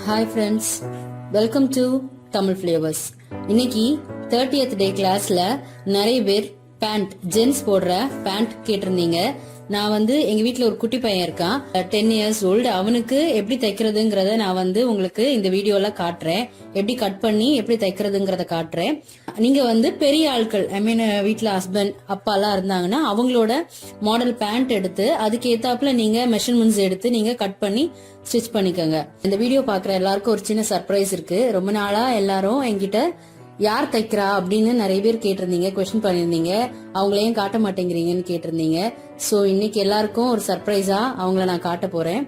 Hi friends, welcome to Tamil flavours. இன்னைக்கு 30th டே கிளாஸ்ல நிறைய பேர் பேண்ட் ஜென்ஸ் போடுற பேண்ட் கேட்டிருந்தீங்க. நான் எங்க வீட்ல ஒரு குட்டி பையன் இருக்கான், 10 years old. அவனுக்கு எப்படி தைக்கிறதுங்கிறத நான் உங்களுக்கு இந்த வீடியோல காட்டுறேன். எப்படி கட் பண்ணி எப்படி தைக்கிறதுங்கிறத காட்டுறேன். நீங்க பெரிய ஆட்கள், ஐ மீன் வீட்ல ஹஸ்பண்ட் அப்பா எல்லாம் இருந்தாங்கன்னா அவங்களோட மாடல் பேண்ட் எடுத்து அதுக்கு ஏத்தாப்புல நீங்க மெஷர்மெண்ட்ஸ் எடுத்து நீங்க கட் பண்ணி ஸ்டிச் பண்ணிக்கோங்க. இந்த வீடியோ பாக்குற எல்லாருக்கும் ஒரு சின்ன சர்ப்ரைஸ் இருக்கு. ரொம்ப நாளா எல்லாரும் என்கிட்ட யார் தைக்கிறா அப்படின்னு நிறைய பேர் கேட்டிருந்தீங்க, கொஸ்டின் பண்ணிருந்தீங்க. அவங்களையும் காட்ட மாட்டேங்கிறீங்கன்னு கேட்டிருந்தீங்க. சோ இன்னைக்கு எல்லாருக்கும் ஒரு சர்ப்ரைஸா அவங்கள நான் காட்ட போறேன்.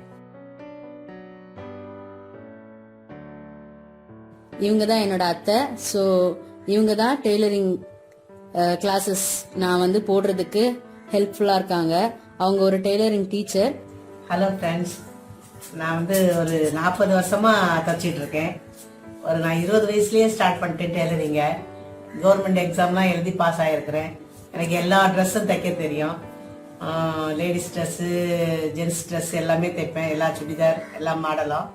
இவங்க தான் என்னோட அத்தை. ஸோ இவங்க தான் டெய்லரிங் கிளாஸஸ் நான் போடுறதுக்கு ஹெல்ப்ஃபுல்லா இருக்காங்க. அவங்க ஒரு டெய்லரிங் டீச்சர். ஹலோ ஃப்ரெண்ட்ஸ், நான் ஒரு 40 வருஷமா தச்சிட்டு இருக்கேன். நான் 20 வயசுலயே ஸ்டார்ட் பண்ணிட்டேன் டெய்லரிங்க. கவர்மெண்ட் எக்ஸாம்லாம் எழுதி பாஸ் ஆகிருக்கிறேன். எனக்கு எல்லா ட்ரெஸ்ஸும் தைக்க தெரியும். லேடிஸ் ட்ரெஸ்ஸு, ஜென்ஸ் ட்ரெஸ் எல்லாமே தைப்பேன். எல்லா சுடிதார், எல்லா மாடலும்.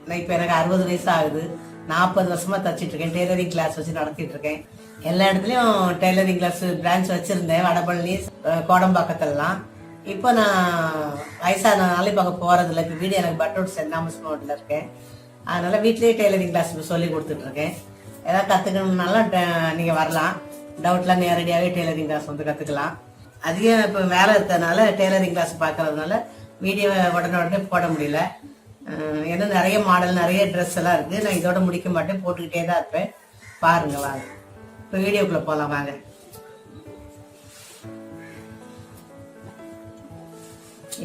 நான் இப்போ எனக்கு 60 வயசு ஆகுது. 40 வருஷமா தச்சிட்டு இருக்கேன். டெய்லரிங் கிளாஸ் வச்சு நடத்திட்டு இருக்கேன். எல்லா இடத்துலயும் டெய்லரிங் கிளாஸ் பிரான்ச் வச்சிருந்தேன், வடபழனி, கோடம்பாக்கத்துலலாம். இப்போ நான் வயசானதுனால இப்போ அங்கே போறதில்ல. இப்போ வீடு எனக்கு பட்டோட் சென்ட் தாமஸ் மாவட்டத்தில் இருக்கேன். அதனால வீட்லயே டெய்லரிங் கிளாஸ் சொல்லி கொடுத்துட்டு இருக்கேன். ஏதாவது கத்துக்கணும்னாலும் நீங்க வரலாம். டவுட்லாம் நேரடியாகவே டெய்லரிங் கிளாஸ் கத்துக்கலாம். அதிகம் இப்போ வேலை இருக்கிறதுனால டெய்லரிங் கிளாஸ் பார்க்கறதுனால வீடியோ உடனே போட முடியல. ஏன்னா நிறைய மாடல், நிறைய ட்ரெஸ் எல்லாம் இருக்கு. நான் இதோட முடிக்க மாட்டேன், போட்டுக்கிட்டே தான் இருப்பேன். பாருங்க வாங்க, இப்போ வீடியோக்குள்ள போகலாம் வாங்க.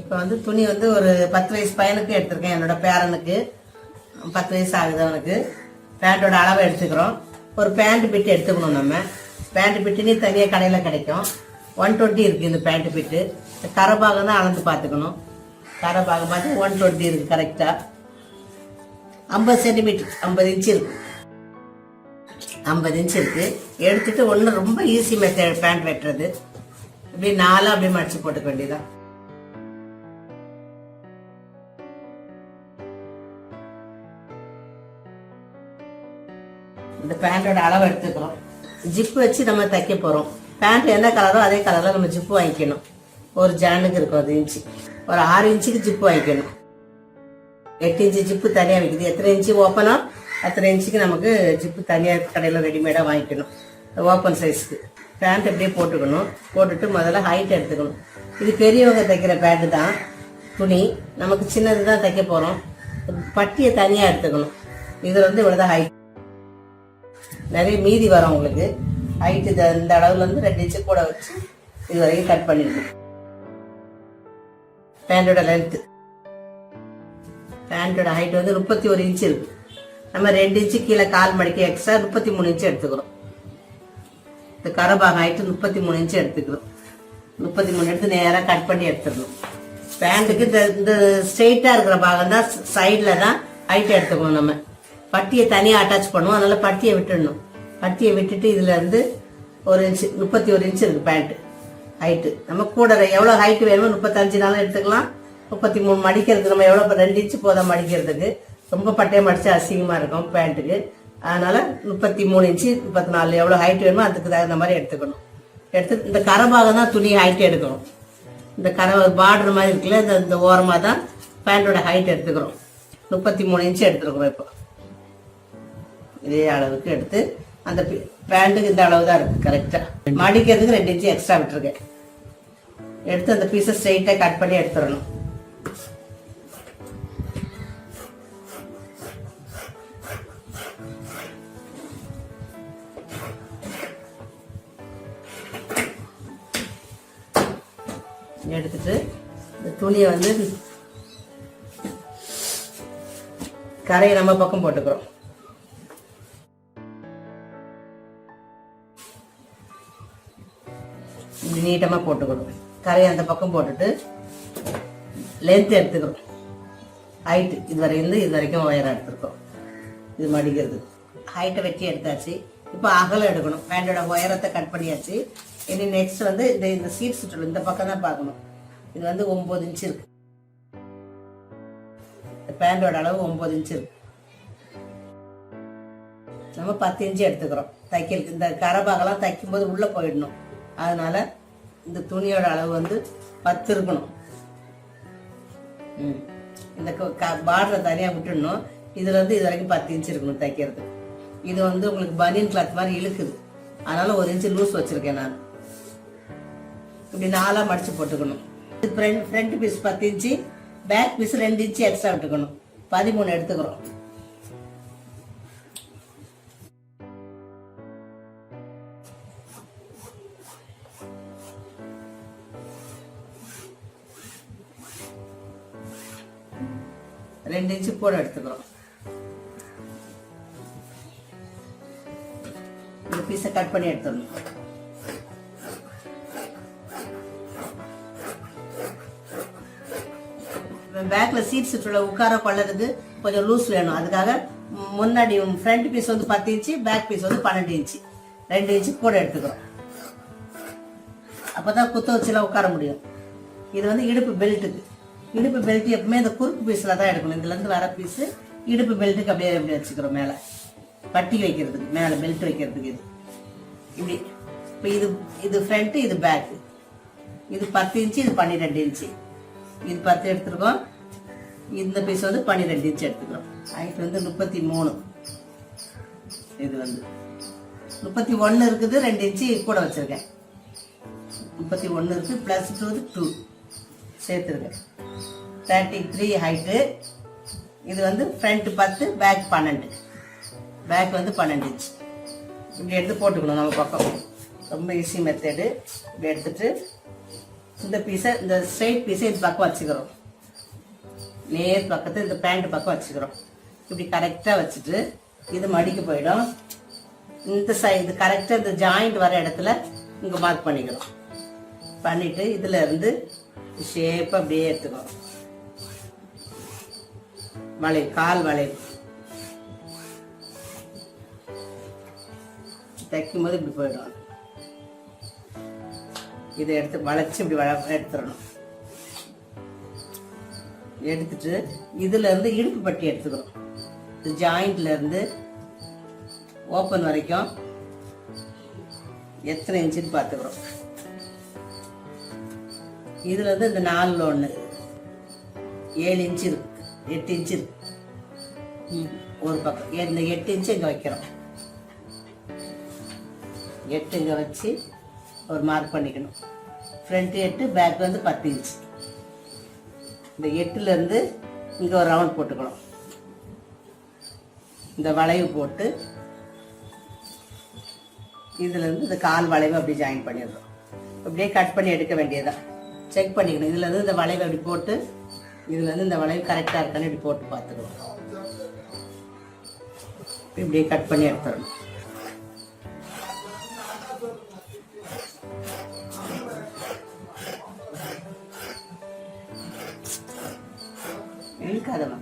இப்போ துணி ஒரு 10 வயசு பையனுக்கு எடுத்திருக்கேன். என்னோட பேரனுக்கு 10 வயசு ஆகுது அவனுக்கு. பேண்டோட அளவை எடுத்துக்கிறோம். ஒரு பேண்ட் பிட்டு எடுத்துக்கணும். நம்ம பேண்ட் பிட்டுன்னு தனியாக கடையில் கிடைக்கும். 120 இருக்கு இந்த பேண்ட் பிட்டு. கரபாகம் தான் அளந்து பார்த்துக்கணும். கரபாகம் பார்த்து 120 இருக்கு கரெக்டா. 50 சென்டிமீட்டர், 50 இன்ச்சு இருக்கு. 50 இன்ச்சு இருக்கு. எடுத்துட்டு ஒன்று ரொம்ப ஈஸி மெத்தட் பேண்ட் வெட்டுறது. இப்படி 4 அப்படியே மடிச்சு போட்டுக்க வேண்டியதான். இந்த பேண்டோட அளவு எடுத்துக்கிறோம். ஜிப்பு வச்சு நம்ம தைக்க போறோம். பேண்ட் என்ன கலரோ அதே கலர்ல நம்ம ஜிப்பு வாங்கிக்கணும். ஒரு ஜானுக்கு இருக்கும் 1 இன்ச்சு. ஒரு 6 இன்ச்சுக்கு ஜிப்பு வாங்கிக்கணும். 8 இன்ச்சு ஜிப்பு தனியா வைக்குது. எத்தனை இன்ச்சு ஓப்பனோ அத்தனை இன்ச்சுக்கு நமக்கு ஜிப்பு தனியா கடையில ரெடிமேடா வாங்கிக்கணும். ஓப்பன் சைஸ்க்கு பேண்ட் அப்படியே போட்டுக்கணும். போட்டுட்டு முதல்ல ஹைட் எடுத்துக்கணும். இது பெரியவங்க தைக்கிற பேண்ட் தான். துணி நமக்கு சின்னது தான் தைக்க போறோம். பட்டியை தனியா எடுத்துக்கணும். இதுல இவ்வளவுதான் ஹைட். நிறைய மீதி வரும் உங்களுக்கு. ஹைட் இந்த அளவுல 2 இன்ச்சு கூட வச்சு இது வரைக்கும் கட் பண்ணிடணும். பேண்டோட லென்த், பேண்டோட ஹைட் 31 இன்ச்சு இருக்கு. நம்ம 2 இன்ச்சு கீழே கால் மடிக்க எக்ஸ்ட்ரா 33 இன்ச்சு எடுத்துக்கிறோம். இந்த கரபாக ஹைட் 33 இன்ச்சு எடுத்துக்கிறோம். 33 எடுத்து நேராக கட் பண்ணி எடுத்துடணும். பேண்ட்டுக்கு இந்த ஸ்ட்ரெயிட்டா இருக்கிற பாகம் தான், சைட்ல தான் ஹைட் எடுத்துக்கணும். நம்ம பட்டியை தனியாக அட்டாச் பண்ணுவோம். அதனால பட்டியை விட்டுடணும். பட்டியை விட்டுட்டு இதுல 1 இன்ச்சு, 31 இன்ச்சு இருக்கு பேண்ட் ஹைட்டு. நம்ம கூட எவ்வளவு ஹைட் வேணுமோ 35 எடுத்துக்கலாம். 33 மடிக்கிறதுக்கு நம்ம எவ்வளவு 2 இன்ச்சு போதும் மடிக்கிறதுக்கு. ரொம்ப பட்டையை மடிச்சு அசிங்கமா இருக்கும் பேண்ட்டுக்கு. அதனால 33 இன்ச்சு, 34 எவ்வளவு ஹைட் வேணுமோ அதுக்கு தகுந்த மாதிரி எடுத்துக்கணும். எடுத்து இந்த கரபாகம் தான் துணி ஹைட் எடுக்கணும். இந்த பார்டர் மாதிரி இருக்குல்ல, இந்த ஓரமா தான் பேண்டோட ஹைட் எடுத்துக்கிறோம். 33 இன்ச்சு எடுத்துருக்கோம். இப்போ இதே அளவுக்கு எடுத்து அந்த பேண்ட்டுக்கு இந்த அளவு தான் இருக்கு கரெக்டா. மடிக்கிறதுக்கு 2 இன்ச்சு எக்ஸ்ட்ரா விட்டுருக்கேன். எடுத்து அந்த பீஸை ஸ்ட்ரெயிட்டா கட் பண்ணி எடுத்துடணும். எடுத்துட்டு இந்த துணியை கரையை நம்ம பக்கம் போட்டுக்கிறோம். இப்படி நீட்டமா போட்டுக்கணும். கரையை அந்த பக்கம் போட்டுட்டு லென்த் எடுத்துக்கிறோம். ஹைட் இது வரைக்கும் உயரம் எடுத்துருக்கோம். இது மடிக்கிறது ஹைட்டை வெட்டி எடுத்தாச்சு. இப்போ அகலம் எடுக்கணும். பேண்டோட உயரத்தை கட் பண்ணியாச்சு. இனி நெக்ஸ்ட் இந்த சீட் சுற்றணும். இந்த பக்கம் தான் பார்க்கணும். இது 9 இன்ச்சு இருக்கு. பேண்டோட அளவு 9 இன்ச்சு இருக்கு. நம்ம 10 இன்ச்சு எடுத்துக்கிறோம். தைக்கிறதுக்கு இந்த கரபாகெல்லாம் தைக்கும்போது உள்ளே போயிடணும். அதனால இந்த துணியோட அளவு வந்து 10 இருக்கணும். இந்த பார்டரை தனியாக விட்டுடணும். இதுல இருந்து இது வரைக்கும் 10 இன்ச்சு இருக்கணும் தைக்கிறது. இது வந்து உங்களுக்கு பனியன் கிளாத் மாதிரி இழுக்குது, அதனால 1 இன்ச்சு லூஸ் வச்சிருக்கேன் நான். இப்படி 4ஆ மடிச்சு போட்டுக்கணும். Front piece 10 inch, back piece 2 inch extra விட்டுக்கணும். 13 எடுத்துக்கிறோம். ரெண்டு இன்ச்சு கூட எடுத்துக்கிறோம். இந்த பீஸை கட் பண்ணி எடுத்துடணும். பேக்ல சீட்ஸ் உட்கார கொள்ளதுக்கு கொஞ்சம் லூஸ் வேணும். அதுக்காக முன்னாடி ஃப்ரண்ட் பீஸ் வந்து 10 இன்ச்சு, பேக் பீஸ் வந்து 12 இன்ச்சு, 2 இன்ச்சு கூட எடுத்துக்கிறோம். அப்பதான் குத்த வச்சுலாம் உட்கார முடியும். இது வந்து இடுப்பு பெல்ட்டுக்கு. இடுப்பு பெல்ட் எப்பவுமே இந்த குறுக்கு பீஸ்ல தான் எடுக்கணும். இதுல இருந்து வர பீஸ் இடுப்பு பெல்ட்டுக்கு அப்படியே எப்படி வச்சுக்கிறோம். மேல பட்டி வைக்கிறதுக்கு, மேல பெல்ட் வைக்கிறதுக்கு. இது இப்படி. இப்போ இது ஃப்ரண்ட், இது பேக். இது 10 இன்ச்சு, இது 12 இன்ச்சு. இது 10 எடுத்துருக்கோம். இந்த பீஸ் வந்து 12 இன்ச்சு எடுத்துக்கிறோம். ஹைட் வந்து 33. இது வந்து 31 இருக்குது, 2 இன்ச்சு கூட வச்சிருக்கேன். 31 இருக்கு, பிளஸ் 2 சேர்த்துருக்கேன். 33 ஹைட்டு. இது வந்து ஃப்ரண்ட் 10, பேக் 12. பேக் வந்து 12 இன்ச்சு. இப்படி எடுத்து போட்டுக்கணும் நம்ம பக்கம். ரொம்ப ஈஸி மெத்தடு. இப்படி எடுத்துட்டு இந்த பீஸை, இந்த ஸ்ட்ரைட் பீஸை இது பக்கம் வச்சுக்கிறோம். நேர் பக்கத்தை இந்த பேண்ட் பக்கம் வச்சுக்கிறோம். இப்படி கரெக்டாக வச்சுட்டு இது மடிக்கு போயிடும். இந்த சைடு கரெக்டாக இந்த ஜாயிண்ட் வர இடத்துல இங்கே மார்க் பண்ணிக்கிறோம். பண்ணிட்டு இதுல இருந்து ஷேப் அப்படியே எடுத்துக்கணும். வளைவு, கால் வளைவு தைக்கும் போது இப்படி போயிடும். இதை எடுத்து வளைச்சு இப்படி எடுத்துடணும். எடுத்துட்டு இதுல இருந்து இடுப்பு பட்டி எடுத்துக்கிறோம். இந்த ஜாயிண்ட்ல இருந்து ஓப்பன் வரைக்கும் எத்தனை இன்ச்சுன்னு பார்த்துக்கிறோம். இதுல இருந்து இந்த 4ல் 1 7 இன்ச்சு இருக்கு, 8 இன்ச்சு இருக்கு ஒரு பக்கம். இந்த 8 இன்ச்சு இங்க வைக்கிறோம். 8 இங்க வச்சு ஒரு மார்க் பண்ணிக்கணும். ஃப்ரண்ட் 8, பேக் வந்து 10 இன்ச்சு. இந்த 8ல இருந்து இங்க ஒரு ரவுண்ட் போட்டுக்கணும். இந்த வளைவு போட்டு இதுல இருந்து இந்த கால் வளைவு அப்படி ஜாயின் பண்ணிடுறோம். அப்படியே கட் பண்ணி எடுக்க வேண்டியதான். செக் பண்ணிக்கணும். இதுல இருந்து இந்த வளைவு அப்படி போட்டு இதுல இருந்து இந்த வளைவு கரெக்டா இருக்கான்னு இப்படி போட்டு பார்த்துக்கணும். இப்படியே கட் பண்ணி எடுத்துடணும். இழுக்காதமா.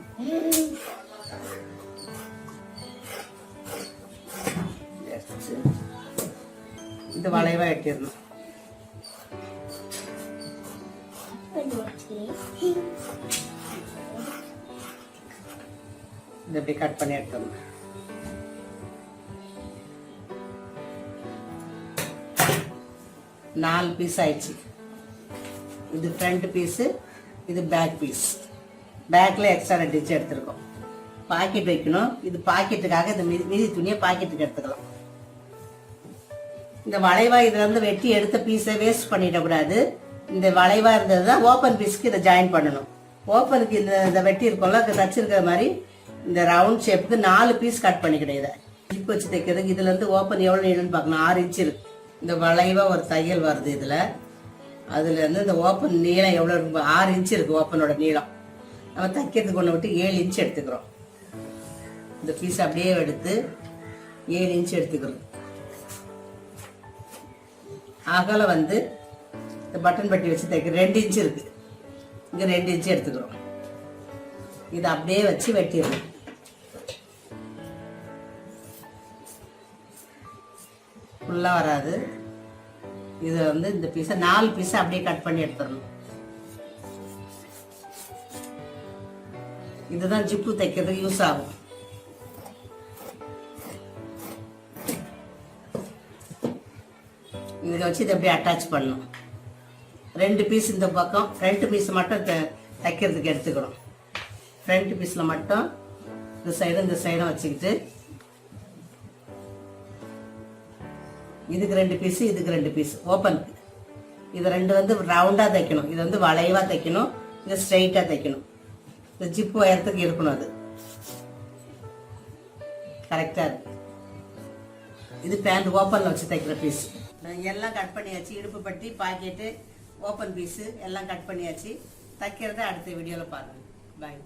இந்த வளைவா எட்டிடணும். இதை இப்படி கட் பண்ணி எடுத்துடணும். நாலு பீஸ் ஆயிடுச்சு. இது ஃப்ரண்ட் பீஸ், இது பேக் பீஸ். பேக்ல எக்ஸ்ட்ரா 2 இன்ச்சு எடுத்துருக்கோம். பாக்கெட் வைக்கணும். இது பாக்கெட்டுக்காக இந்த மீதி துணியை பாக்கெட்டுக்கு எடுத்துக்கலாம். இந்த வளைவா இதுல இருந்து வெட்டி எடுத்த பீஸை வேஸ்ட் பண்ணிடக்கூடாது. இந்த வளைவா இருந்ததுதான் ஓப்பன் பீஸ்க்கு இதை ஜாயின் பண்ணணும். ஓப்பனுக்கு இந்த வெட்டி இருக்கோம்ல, தச்சிருக்கிற மாதிரி இந்த ரவுண்ட் ஷேப்புக்கு 4 பீஸ் கட் பண்ணிக்கிடும். இதை ஜிப் வச்சு தைக்கிறதுக்கு இதுல இருந்து ஓப்பன் எவ்வளவு நீளம்னு பார்க்கணும். 6 இன்ச்சு இருக்கு. இந்த வளைவா ஒரு தையல் வருது இதுல. அதுல இருந்து இந்த ஓப்பன் நீளம் எவ்வளவு இருக்கு? 6 இன்ச்சு இருக்கு ஓப்பனோட நீளம். நம்ம தைக்கிறதுக்கு ஒன்று விட்டு 7 இன்ச்சு எடுத்துக்கிறோம். இந்த பீஸ் அப்படியே எடுத்து 7 இன்ச்சு எடுத்துக்கிறோம். அகலம் வந்து இந்த பட்டன் பட்டி வச்சு தைக்க 2 இன்ச்சு இருக்கு. இங்க 2 இன்ச்சு எடுத்துக்கிறோம். இதை அப்படியே வச்சு வெட்டிடணும். ஃபுல்லா வராது. இதை வந்து இந்த பீஸை 4 பீஸை அப்படியே கட் பண்ணி எடுத்துடணும். இதுதான் ஜிப்பு தைக்கிறதுக்கு யூஸ் ஆகும். இதை வச்சு இதை அப்படியே அட்டாச் பண்ணணும். 2 பீஸ் இந்த பக்கம், ஃப்ரண்ட் பீஸ் மட்டும் தைக்கிறதுக்கு எடுத்துக்கணும். ஃப்ரண்ட் பீஸில் மட்டும் இந்த சைடும் வச்சுக்கிட்டு இதுக்கு 2 பீஸ், இதுக்கு 2 பீஸ் ஓப்பனுக்கு. இது 2 வந்து ரவுண்டாக தைக்கணும், இது வந்து வளைவாக தைக்கணும், இது ஸ்ட்ரைட்டாக தைக்கணும். இந்த ஜிப்பு உயரத்துக்கு இருக்கணும், அது கரெக்டாக இருக்கு. இது பேண்ட் ஓப்பனில் வச்சு தைக்கிற பீஸ். எல்லாம் கட் பண்ணியாச்சு. இடுப்பு பட்டி, பாக்கெட்டு, ஓப்பன் பீஸு எல்லாம் கட் பண்ணியாச்சு. தைக்கிறத அடுத்த வீடியோவில் பாருங்கள். பாய்.